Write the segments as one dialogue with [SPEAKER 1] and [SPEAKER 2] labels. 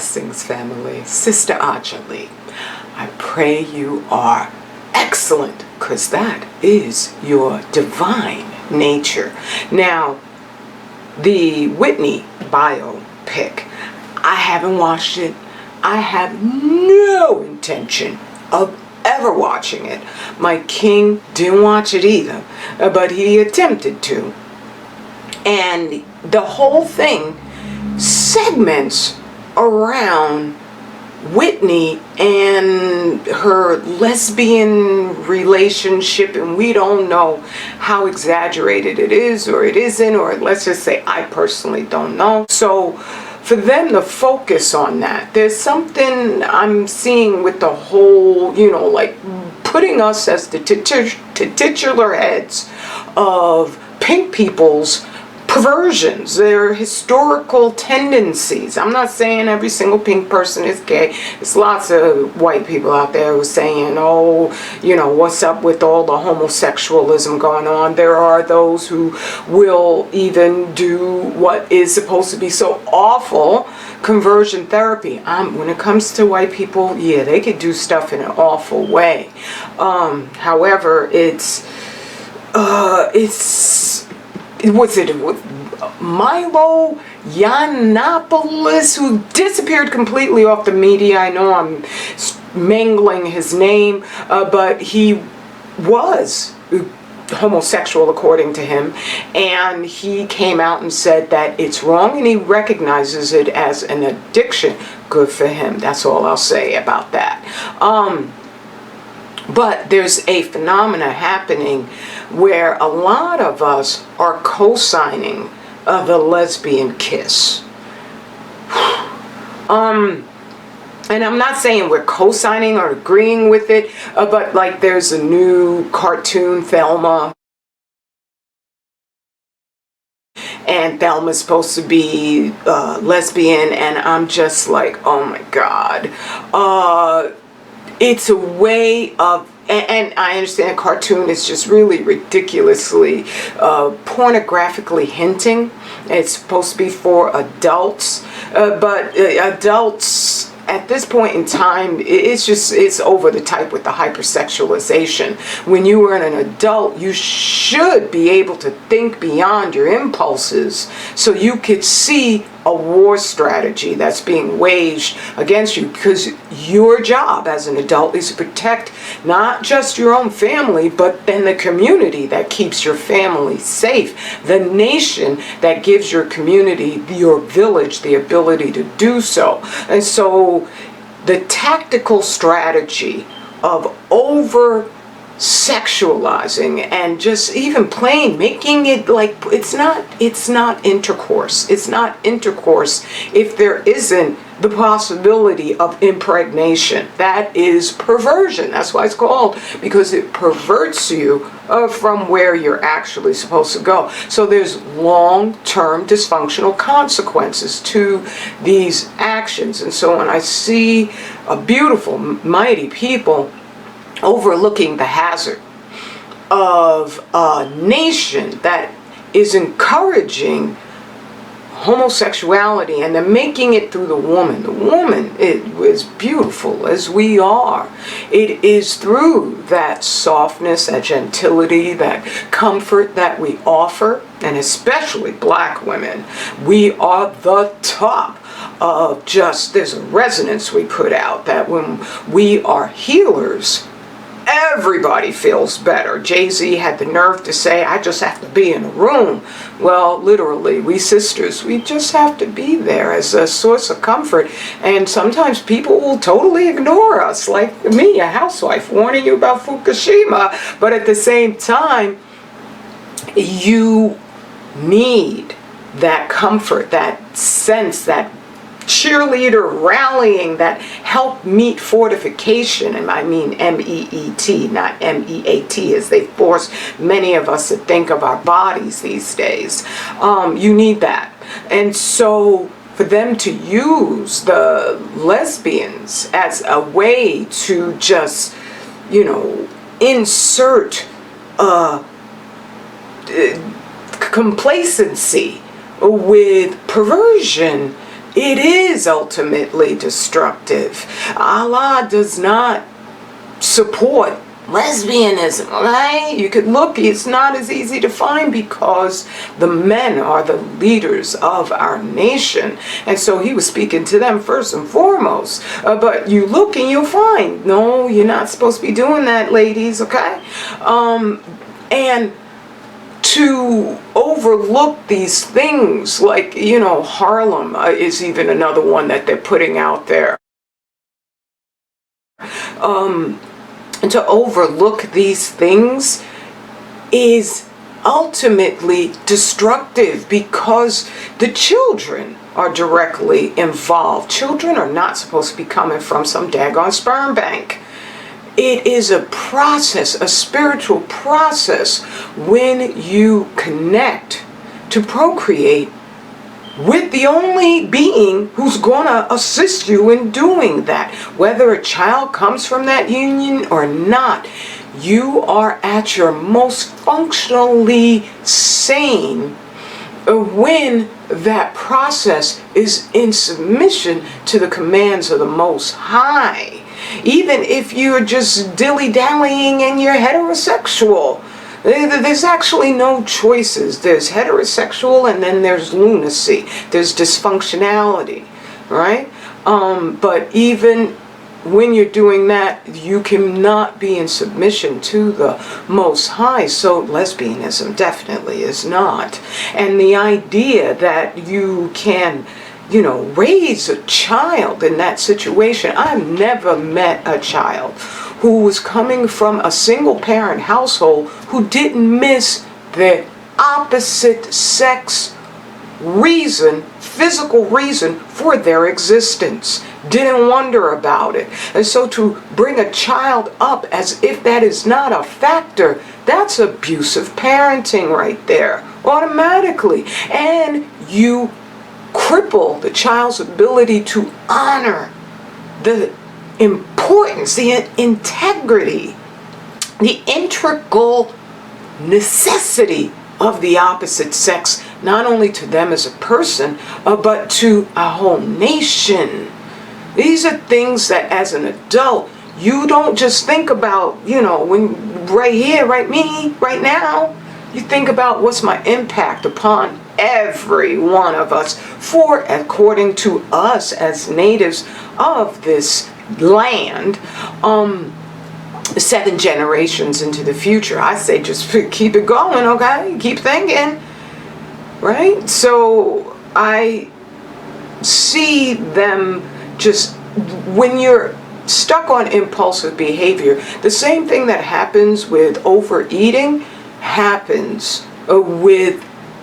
[SPEAKER 1] Blessings, family. Sister Ajali, I pray you are excellent, because that is your divine nature. Now, the Whitney biopic, I haven't watched it. I have no intention of ever watching it. My king didn't watch it either, but he attempted to. And the whole thing segments around Whitney and her lesbian relationship, and we don't know how exaggerated it is or it isn't, or let's just say I personally don't know. So for them to focus on that, there's something I'm seeing with the whole, like putting us as the titular heads of pink people's perversions, their historical tendencies. I'm not saying every single pink person is gay. There's lots of white people out there who are saying, oh, what's up with all the homosexualism going on. There are those who will even do what is supposed to be so awful, conversion therapy. When it comes to white people, yeah, they could do stuff in an awful way. However, was it Milo Yiannopoulos, who disappeared completely off the media? I know I'm mangling his name, but he was homosexual according to him, and he came out and said that it's wrong, and he recognizes it as an addiction. Good for him. That's all I'll say about that. But there's a phenomena happening where a lot of us are co-signing the lesbian kiss. And I'm not saying we're co-signing or agreeing with it, but like there's a new cartoon, Thelma. And Thelma's supposed to be lesbian, and I'm just like, oh my God. It's a way of, and I understand a cartoon is just really ridiculously pornographically hinting. It's supposed to be for adults, but adults at this point in time, it's over the type with the hypersexualization. When you are an adult, you should be able to think beyond your impulses so you could see a war strategy that's being waged against you, because your job as an adult is to protect not just your own family, but then the community that keeps your family safe, the nation that gives your community, your village, the ability to do so. And so the tactical strategy of over sexualizing and just even plain making it like it's not intercourse. It's not intercourse if there isn't the possibility of impregnation. That is perversion. That's why it's called, because it perverts you from where you're actually supposed to go. So there's long-term dysfunctional consequences to these actions. And so when I see a beautiful, mighty people overlooking the hazard of a nation that is encouraging homosexuality, and they're making it through the woman. The woman, it was beautiful as we are. It is through that softness, that gentility, that comfort that we offer, and especially black women. We are the top of just, there's a resonance we put out that when we are healers, everybody feels better. Jay-Z had the nerve to say, I just have to be in a room. Well, literally, we sisters, we just have to be there as a source of comfort. And sometimes people will totally ignore us, like me, a housewife, warning you about Fukushima. But at the same time, you need that comfort, that sense, that cheerleader rallying, that help meet fortification, and I mean M-E-E-T, not M-E-A-T, as they force many of us to think of our bodies these days. You need that. And so for them to use the lesbians as a way to just, insert complacency with perversion, it is ultimately destructive. Allah does not support lesbianism, right? You could look, it's not as easy to find because the men are the leaders of our nation. And so he was speaking to them first and foremost. But you look and you'll find, no, you're not supposed to be doing that, ladies, okay? And to overlook these things like, you know, Harlem is even another one that they're putting out there. And to overlook these things is ultimately destructive because the children are directly involved. Children are not supposed to be coming from some daggone sperm bank. It is a process, a spiritual process, when you connect to procreate with the only being who's going to assist you in doing that. Whether a child comes from that union or not, you are at your most functionally sane when that process is in submission to the commands of the Most High. Even if you're just dilly-dallying and you're heterosexual, there's actually no choices. There's heterosexual and then there's lunacy. There's dysfunctionality, right? But even when you're doing that, you cannot be in submission to the Most High. So lesbianism definitely is not. And the idea that you can, you know, raise a child in that situation. I've never met a child who was coming from a single parent household who didn't miss the opposite sex reason, physical reason for their existence. Didn't wonder about it. And so to bring a child up as if that is not a factor, that's abusive parenting right there, automatically. And you cripple the child's ability to honor the importance, the integrity, the integral necessity of the opposite sex, not only to them as a person, but to a whole nation. These are things that as an adult, you don't just think about, you know, when right here, right now, you think about what's my impact upon every one of us, for according to us as natives of this land, 7 generations into the future. I say just keep it going, okay? Keep thinking, right? So I see them just, when you're stuck on impulsive behavior, the same thing that happens with overeating happens with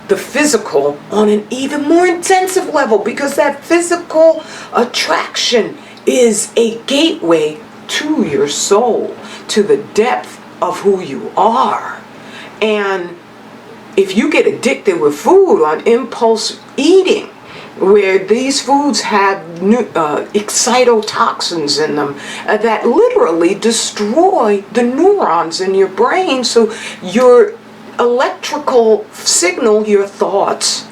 [SPEAKER 1] the physical on an even more intensive level, because that physical attraction is a gateway to your soul, to the depth of who you are. And if you get addicted with food on impulse eating, where these foods have excitotoxins in them that literally destroy the neurons in your brain, so your electrical signal, your thoughts,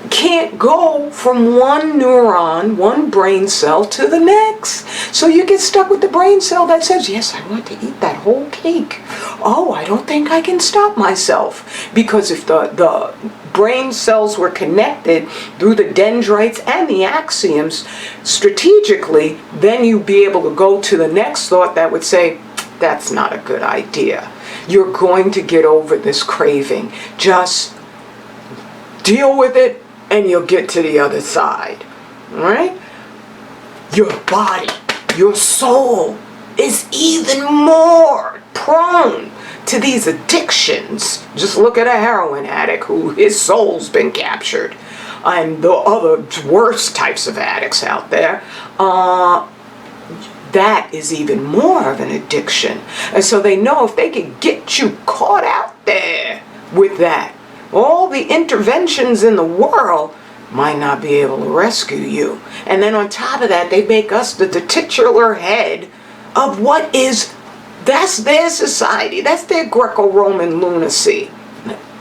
[SPEAKER 1] can't go from one neuron, one brain cell to the next. So you get stuck with the brain cell that says, yes, I want to eat that whole cake. Oh, I don't think I can stop myself. Because if the brain cells were connected through the dendrites and the axioms strategically, then you'd be able to go to the next thought that would say, that's not a good idea. You're going to get over this craving. Just deal with it and you'll get to the other side. All right? Your body, your soul is even more prone to these addictions. Just look at a heroin addict who his soul's been captured, and the other worst types of addicts out there. That is even more of an addiction. And so they know if they can get you caught out there with that, all the interventions in the world might not be able to rescue you. And then on top of that, they make us the titular head of what is, that's their society. That's their Greco-Roman lunacy.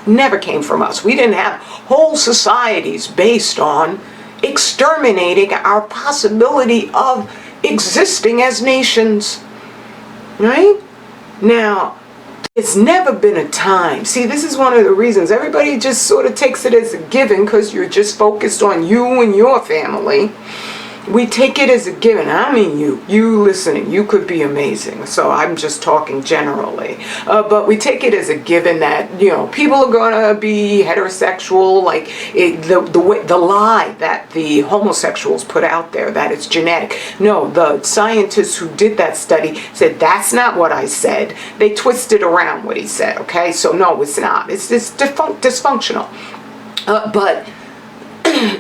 [SPEAKER 1] Never came from us. We didn't have whole societies based on exterminating our possibility of existing as nations. Right? Now, it's never been a time. See, this is one of the reasons everybody just sort of takes it as a given because you're just focused on you and your family. We take it as a given. I mean you listening, you could be amazing. So I'm just talking generally. But we take it as a given that, people are going to be heterosexual, like the lie that the homosexuals put out there, that it's genetic. No, the scientists who did that study said that's not what I said. They twisted around what he said, okay? So no, it's not. It's just dysfunctional. But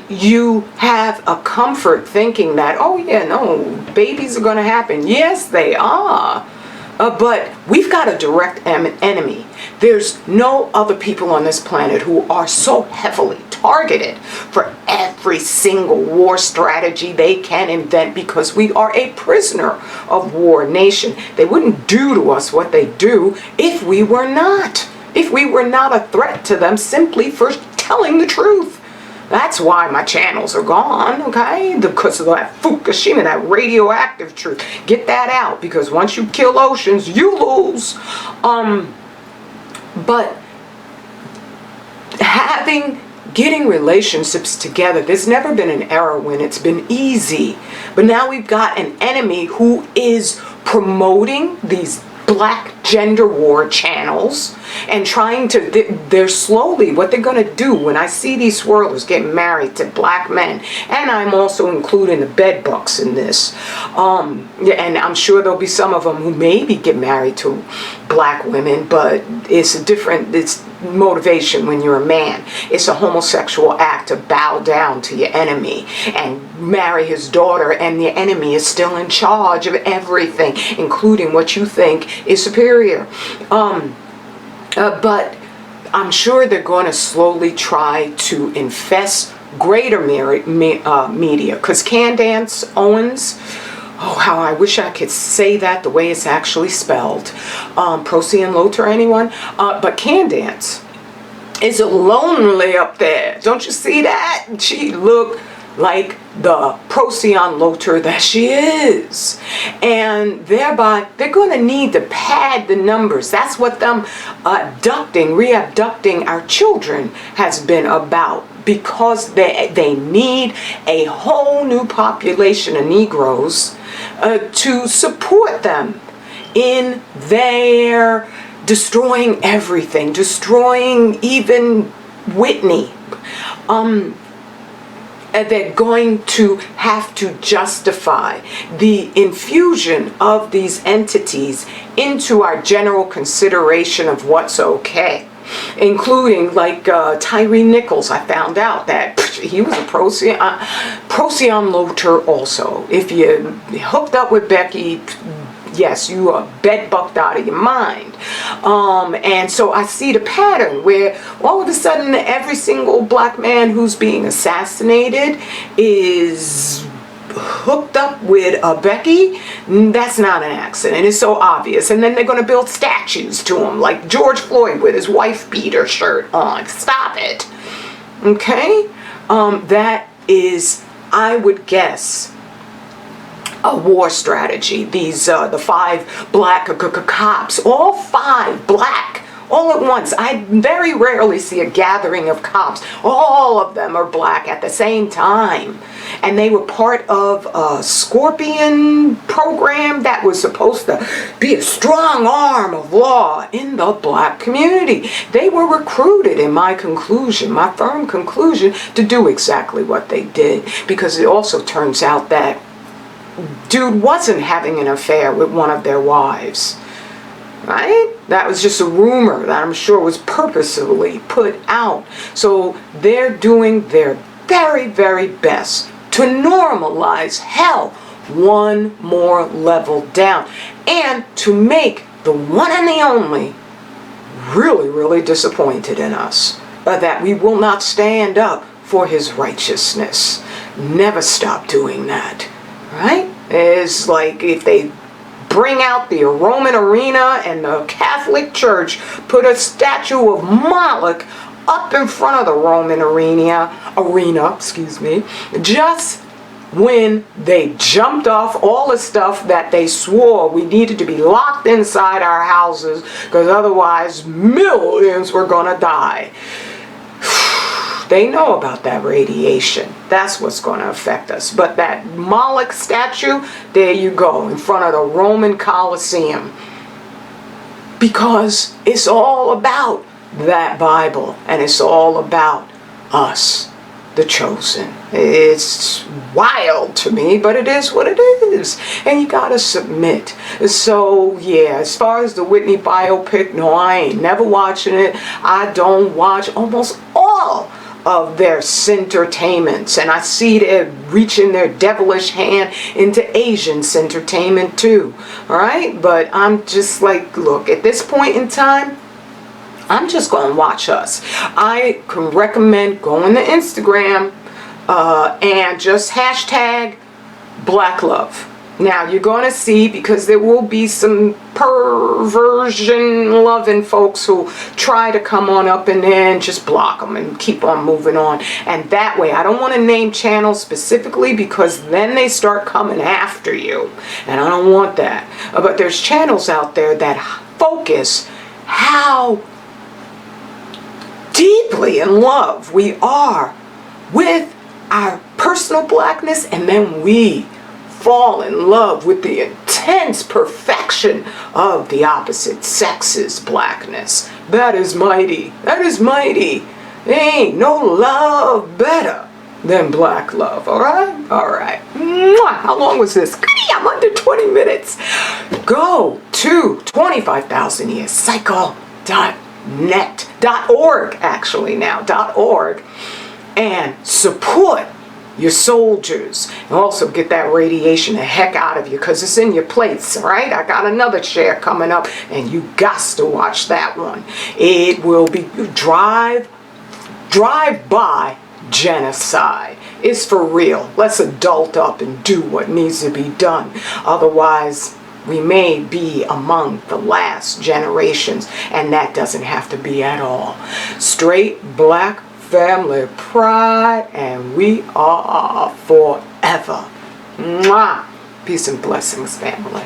[SPEAKER 1] you have a comfort thinking that, oh yeah, no, babies are going to happen. Yes, they are. But we've got a direct enemy. There's no other people on this planet who are so heavily targeted for every single war strategy they can invent, because we are a prisoner of war nation. They wouldn't do to us what they do if we were not. If we were not a threat to them simply for telling the truth. That's why my channels are gone, okay? Because of that Fukushima, that radioactive truth. Get that out, because once you kill oceans, you lose. But getting relationships together, there's never been an era when it's been easy. But now we've got an enemy who is promoting these black gender war channels and trying to, they're slowly, what they're going to do when I see these swirlers get married to black men, and I'm also including the bedbugs in this, and I'm sure there'll be some of them who maybe get married to black women, but it's motivation when you're a man. It's a homosexual act to bow down to your enemy and marry his daughter, and the enemy is still in charge of everything, including what you think is superior. But I'm sure they're going to slowly try to infest greater media, because Candace Owens, oh, how I wish I could say that the way it's actually spelled. Procyon Loter, anyone? But Candace is lonely up there. Don't you see that? She looked like the Procyon Loter that she is. And thereby, they're going to need to pad the numbers. That's what them re-abducting our children has been about. Because they need a whole new population of Negroes to support them in their destroying everything, destroying even Whitney. They're going to have to justify the infusion of these entities into our general consideration of what's okay. Including like Tyree Nichols. I found out that he was a Procyon Loter also. If you hooked up with Becky, yes, you are bedbugged out of your mind. And so I see the pattern where all of a sudden every single black man who's being assassinated is hooked up with Becky. That's not an accident. It's so obvious. And then they're going to build statues to him, like George Floyd with his wife beater shirt on. Stop it. Okay? That is, I would guess, a war strategy. These the 5 black cops, all 5 black, all at once. I very rarely see a gathering of cops. All of them are black at the same time. And they were part of a Scorpion program that was supposed to be a strong arm of law in the black community. They were recruited, in my conclusion, my firm conclusion, to do exactly what they did. Because it also turns out that dude wasn't having an affair with one of their wives. Right? That was just a rumor that I'm sure was purposefully put out. So they're doing their very, very best to normalize hell one more level down, and to make the one and the only really, really disappointed in us. That we will not stand up for his righteousness. Never stop doing that. Right? It's like if they bring out the Roman arena and the Catholic Church, put a statue of Moloch up in front of the Roman arena, excuse me, just when they jumped off all the stuff that they swore we needed to be locked inside our houses because otherwise millions were gonna die. They know about that radiation. That's what's going to affect us. But that Moloch statue, there you go, in front of the Roman Colosseum. Because it's all about that Bible, and it's all about us, the chosen. It's wild to me, but it is what it is. And you got to submit. So, yeah, as far as the Whitney biopic, no, I ain't never watching it. I don't watch almost all of their entertainments, and I see they're reaching their devilish hand into Asian entertainment too. All right, but I'm just like, look, at this point in time, I'm just going to watch us. I can recommend going to Instagram and just hashtag Black Love. Now you're going to see, because there will be some perversion loving folks who try to come on up and then just block them and keep on moving on. And that way, I don't want to name channels specifically because then they start coming after you. And I don't want that. But there's channels out there that focus how deeply in love we are with our personal blackness, and then we fall in love with the intense perfection of the opposite sex's blackness. That is mighty. That is mighty. There ain't no love better than black love. All right? All right. Mwah. How long was this? I'm under 20 minutes. Go to 25,000 years cycle.net.org actually now .org and support your soldiers, and also get that radiation the heck out of you, because it's in your plates. All right, I got another share coming up, and you got to watch that one. It will be drive-by genocide. It's for real. Let's adult up and do what needs to be done. Otherwise, we may be among the last generations, and that doesn't have to be at all. Straight black family pride, and we are forever. Mwah. Peace and blessings, family.